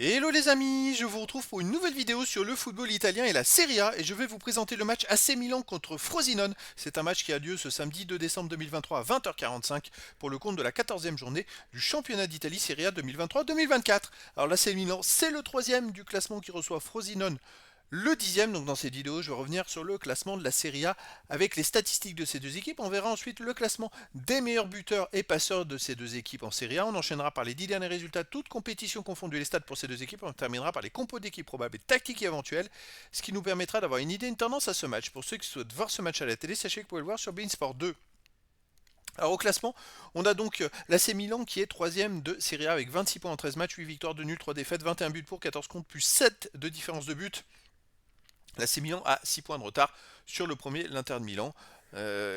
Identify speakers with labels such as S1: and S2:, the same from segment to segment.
S1: Hello les amis, je vous retrouve pour une nouvelle vidéo sur le football italien et la Serie A et je vais vous présenter le match AC Milan contre Frosinone. C'est un match qui a lieu ce samedi 2 décembre 2023 à 20h45 pour le compte de la 14e journée du championnat d'Italie Serie A 2023-2024. Alors l'AC Milan, c'est le troisième du classement qui reçoit Frosinone le dixième. Donc dans cette vidéo, je vais revenir sur le classement de la Serie A avec les statistiques de ces deux équipes. On verra ensuite le classement des meilleurs buteurs et passeurs de ces deux équipes en Serie A. On enchaînera par les 10 derniers résultats, toutes compétitions confondues, les stats pour ces deux équipes. On terminera par les compos d'équipes probables et tactiques éventuelles, ce qui nous permettra d'avoir une idée, une tendance à ce match. Pour ceux qui souhaitent voir ce match à la télé, sachez que vous pouvez le voir sur beIN Sport 2. Alors au classement, on a donc l'AC Milan qui est troisième de Serie A avec 26 points en 13 matchs, 8 victoires, 2 nuls, 3 défaites, 21 buts pour, 14 contre, plus 7 de différence de but. L'AC Milan a 6 points de retard sur le premier, l'Inter de Milan,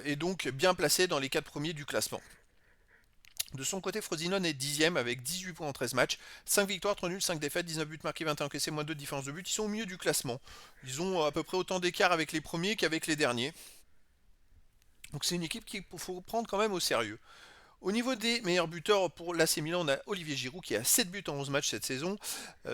S1: et donc bien placé dans les 4 premiers du classement. De son côté, Frosinone est 10ème avec 18 points en 13 matchs, 5 victoires, 3 nuls, 5 défaites, 19 buts marqués, 21 encaissés, moins 2 de différence de but. Ils sont au milieu du classement. Ils ont à peu près autant d'écart avec les premiers qu'avec les derniers. Donc c'est une équipe qu'il faut prendre quand même au sérieux. Au niveau des meilleurs buteurs pour l'AC Milan, on a Olivier Giroud qui a 7 buts en 11 matchs cette saison.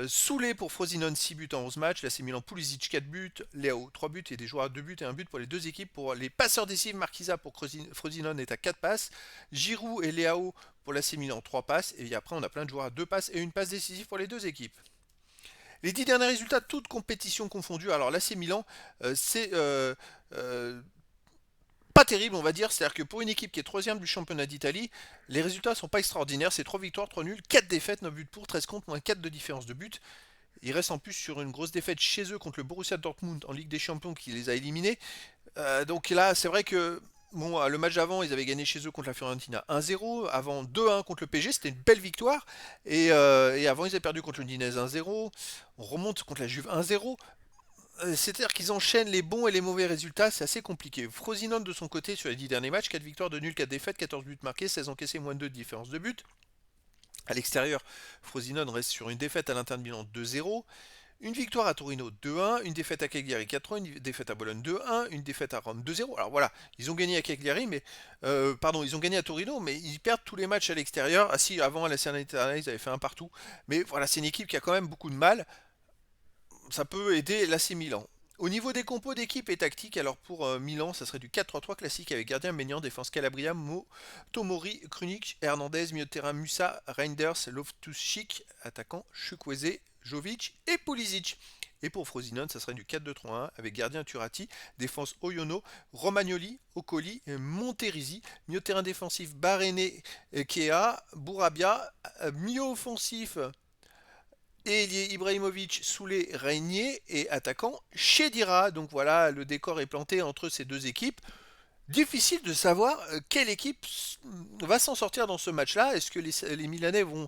S1: Soulé pour Frosinone, 6 buts en 11 matchs. L'AC Milan, Pulisic, 4 buts. Léao, 3 buts et des joueurs à 2 buts et 1 but pour les deux équipes. Pour les passeurs décisifs, Marquisa pour Frosinone est à 4 passes. Giroud et Léao pour l'AC Milan, 3 passes. Et après, on a plein de joueurs à 2 passes et une passe décisive pour les deux équipes. Les 10 derniers résultats, toutes compétitions confondues. Alors l'AC Milan, c'est pas terrible, on va dire. C'est-à-dire que pour une équipe qui est troisième du championnat d'Italie, les résultats sont pas extraordinaires. C'est 3 victoires, 3 nuls, 4 défaites, 9 buts pour, 13 contre, moins 4 de différence de but. Ils restent en plus sur une grosse défaite chez eux contre le Borussia Dortmund en Ligue des Champions qui les a éliminés. Donc là, c'est vrai que bon, le match d'avant, ils avaient gagné chez eux contre la Fiorentina 1-0. Avant 2-1 contre le PSG, c'était une belle victoire. Et avant, ils avaient perdu contre le l'Udinese 1-0. On remonte contre la Juve 1-0. C'est-à-dire qu'ils enchaînent les bons et les mauvais résultats, c'est assez compliqué. Frosinone de son côté sur les 10 derniers matchs, 4 victoires, 2 nuls, 4 défaites, 14 buts marqués, 16 encaissés, moins de 2 de différence de but. À l'extérieur, Frosinone reste sur une défaite à l'Inter de Milan 2-0, une victoire à Torino 2-1, une défaite à Cagliari 4-3, une défaite à Bologne 2-1, une défaite à Rome 2-0. Alors voilà, ils ont gagné à Cagliari, mais pardon, ils ont gagné à Torino, mais ils perdent tous les matchs à l'extérieur. Ah si, avant à la Salernitana, ils avaient fait un partout, mais voilà, c'est une équipe qui a quand même beaucoup de mal. Ça peut aider l'AC Milan. Au niveau des compos d'équipe et tactique, alors pour Milan, ça serait du 4-3-3 classique avec gardien Maignan, défense Calabria, Tomori, Krunic, Hernandez, milieu de terrain Musa, Reinders, Loftus-Cheek, attaquant Chukwueze, Jovic et Pulisic. Et pour Frosinone, ça serait du 4-2-3-1 avec gardien Turati, défense Oyono, Romagnoli, Ocoli, Monterisi, milieu de terrain défensif Barené, Kea, Bourabia, milieu offensif Elie Ibrahimovic, Soulé, Régnier et attaquant Chedira. Donc voilà, le décor est planté entre ces deux équipes. Difficile de savoir quelle équipe va s'en sortir dans ce match-là. Est-ce que les Milanais vont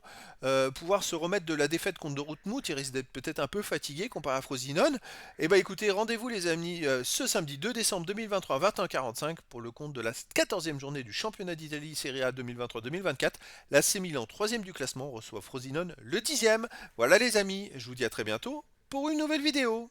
S1: pouvoir se remettre de la défaite contre Dortmund? Ils risquent d'être peut-être un peu fatigués comparé à Frosinone. Eh bien écoutez, rendez-vous les amis ce samedi 2 décembre 2023 à 21h45 pour le compte de la 14e journée du championnat d'Italie Serie A 2023-2024. L'AC Milan, 3e du classement, reçoit Frosinone le 10e. Voilà les amis, je vous dis à très bientôt pour une nouvelle vidéo.